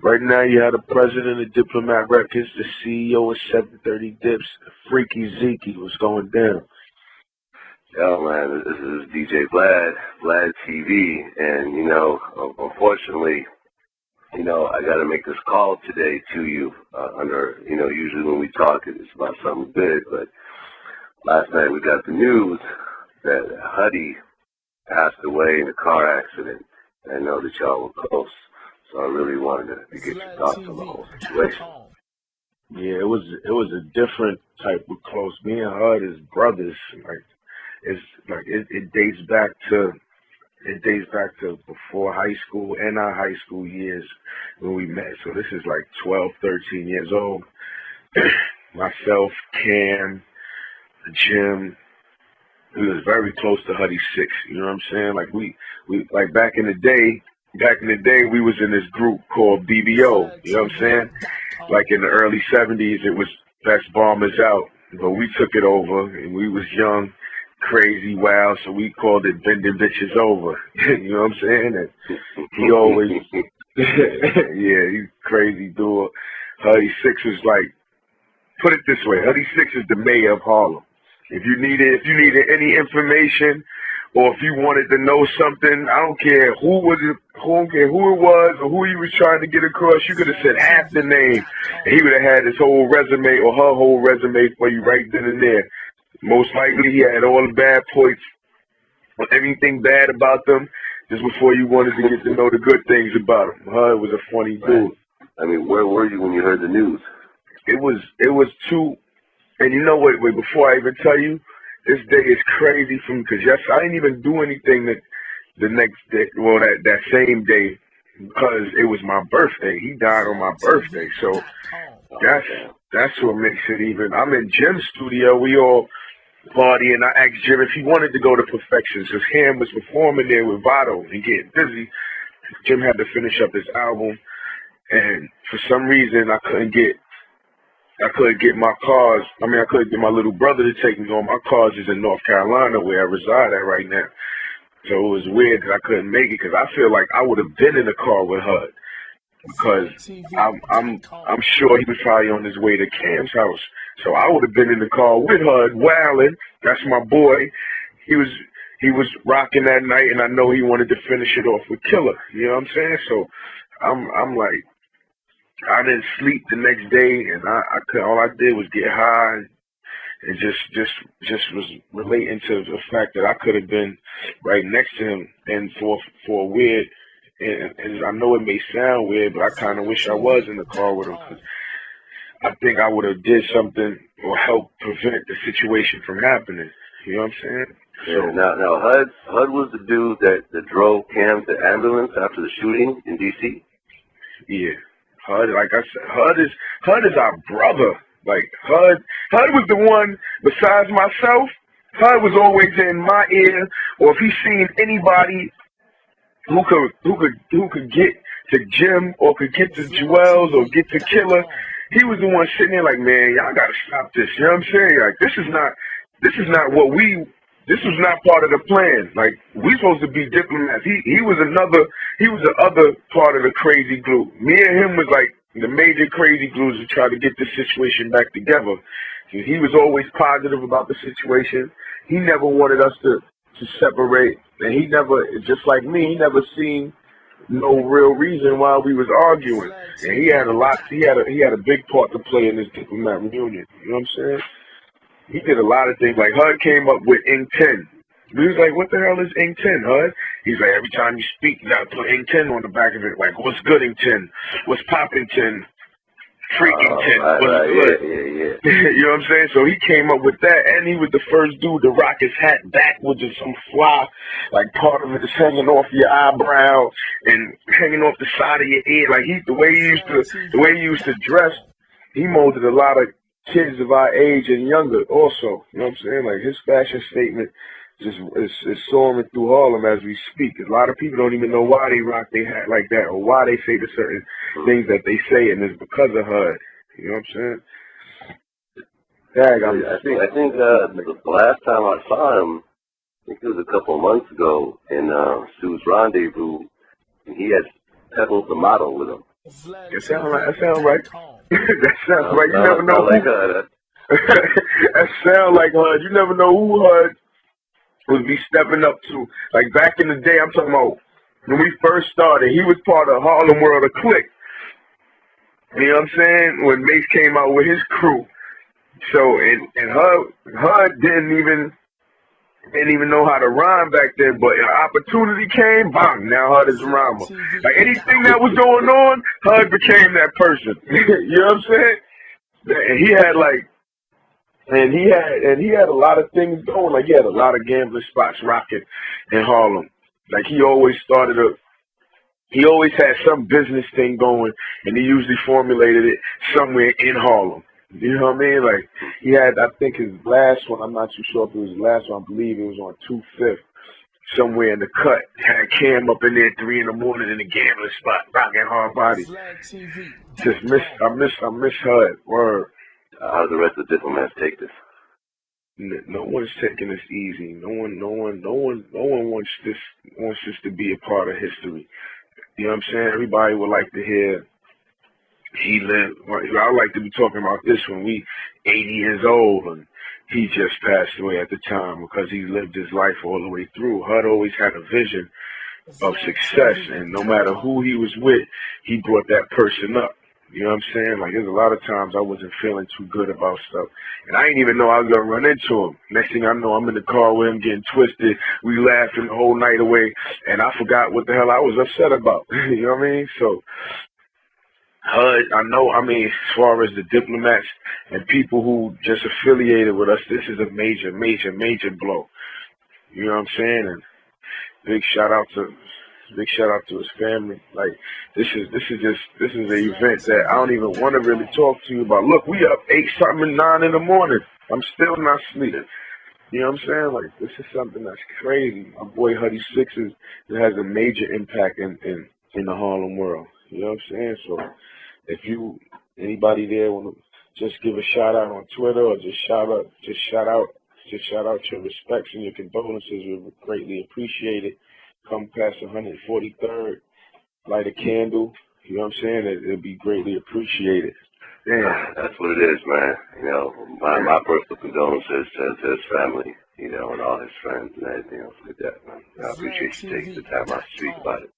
Right now, you have the president of Diplomat Records, the CEO of 730 Dips, Freekey Zekey. What's going down? Yo, man, this is DJ Vlad TV, and, unfortunately, I got to make this call today to you usually when we talk, it's about something big, but last night we got the news that Huddy passed away in a car accident. I know that y'all were close, so I really wanted to get your thoughts on the whole situation. Yeah, it was a different type of close. Me and Hud is brothers. It dates back to before high school and our high school years when we met. So this is like 12, 13 years old. Myself, Cam, Jim, we was very close to Huddy 6. You know what I'm saying? Like we like back in the day we was in this group called BBO. You know what I'm saying? Like in the early 70s, it was Best Bombers Out, but we took it over, and we was young, crazy, wild, so we called it Bending Bitches Over. You know what I'm saying? And he always, yeah, he's crazy dude. Huddy 6 is like, put it this way, Huddy 6 is the mayor of Harlem. If you needed any information, or if you wanted to know something, I don't care who it was, or who he was trying to get across, you could have said half the name, and he would have had his whole resume or her whole resume for you right then and there. Most likely he had all the bad points, or anything bad about them, just before you wanted to get to know the good things about him. Hud was a funny dude. I mean, where were you when you heard the news? It was too. And you know what, wait, before I even tell you, this day is crazy for me, because yes, I didn't even do anything the next day, well, that same day, because it was my birthday. He died on my birthday, so that's what makes it even. I'm in Jim's studio, we all party, and I asked Jim if he wanted to go to Perfection, because Cam was performing there with Vado and getting busy. Jim had to finish up his album, and for some reason, I couldn't get my cars. I couldn't get my little brother to take me home. My cars is in North Carolina, where I reside at right now. So it was weird that I couldn't make it, because I feel like I would have been in the car with Hud, because I'm sure he was probably on his way to Cam's house. So I would have been in the car with Hud, wilding. That's my boy. He was rocking that night, and I know he wanted to finish it off with Killer. You know what I'm saying? So I'm like, I didn't sleep the next day, and all I did was get high, and just was relating to the fact that I could have been right next to him, and for a weird, and I know it may sound weird, but I kind of wish I was in the car with him, because I think I would have did something or helped prevent the situation from happening. You know what I'm saying? Yeah, now Hud was the dude that drove Cam to ambulance after the shooting in D.C.? Yeah. Hud, like I said, Hud is our brother. Like Hud was the one. Besides myself, Hud was always in my ear, or if he seen anybody who could get to Jim, or could get to Joel's, or get to Killer, he was the one sitting there like, man, y'all gotta stop this. You know what I'm saying? Like this was not part of the plan. Like, we supposed to be diplomats. He was the other part of the crazy glue. Me and him was like the major crazy glues to try to get this situation back together. He was always positive about the situation. He never wanted us to separate, and he never, just like me, he never seen no real reason why we was arguing. And he had a big part to play in this diplomat reunion. You know what I'm saying? He did a lot of things. Like Hud came up with Ink 10. We was like, what the hell is Ink 10, Hud? He's like, every time you speak, you gotta put Ink 10 on the back of it. Like, what's good, Ink 10? What's poppin' 10? Freaking 10. What's good? Yeah. You know what I'm saying? So he came up with that, and he was the first dude to rock his hat backwards with some fly, like part of it is hanging off your eyebrow and hanging off the side of your ear. Like the way he used to dress, he molded a lot of kids of our age and younger also. You know what I'm saying? Like his fashion statement just is soaring through Harlem as we speak. A lot of people don't even know why they rock their hat like that, or why they say the certain things that they say, and it's because of Hud. You know what I'm saying? I think the last time I saw him, I think it was a couple of months ago in Sue's Rendezvous, and he had Pebbles the model with him. That sound right. That sound right. That sounds right. You never know Sound like who. her. That sound like HUD. You never know who HUD would be stepping up to. Like back in the day, I'm talking about when we first started. He was part of Harlem World of Click. You know what I'm saying? When Mace came out with his crew. So and HUD didn't even know how to rhyme back then, but an opportunity came, bang, now HUD is a rhymer. Like anything that was going on, HUD became that person. You know what I'm saying? And he had like and he had a lot of things going. Like he had a lot of gambling spots rocking in Harlem. Like he always had some business thing going, and he usually formulated it somewhere in Harlem. You know what I mean? Like he had, I think his last one. I'm not too sure if it was his last one. I believe it was on 2/5, somewhere in the cut. Had Cam up in there 3 in the morning in the gambling spot, rocking hard body. I miss HUD. Word. How do the rest of the diplomats take this? No one's taking this easy. No one wants this to be a part of history. You know what I'm saying? Everybody would like to hear he lived. I like to be talking about this when we 80 years old and he just passed away at the time because he lived his life all the way through. HUD always had a vision of success, and no matter who he was with, he brought that person up. You know what I'm saying? Like, there's a lot of times I wasn't feeling too good about stuff. And I didn't even know I was going to run into him. Next thing I know, I'm in the car with him getting twisted. We laughing the whole night away. And I forgot what the hell I was upset about. You know what I mean? So, HUD, as far as the diplomats and people who just affiliated with us, this is a major, major, major blow. You know what I'm saying? And big shout out to his family. Like this is an event that I don't even want to really talk to you about. Look, we up 8 something and 9 in the morning. I'm still not sleeping. You know what I'm saying? Like this is something that's crazy. My boy Huddy Sixes, it has a major impact in the Harlem world. You know what I'm saying? So if anybody there want to just give a shout out on Twitter or just shout out your respects and your condolences, we would greatly appreciate it. Come past 143rd, light a candle. You know what I'm saying? It'd be greatly appreciated. Yeah, that's what it is, man. You know, my personal condolences to his family, you know, and all his friends and everything else like that, man. I appreciate you taking the time out to speak about it.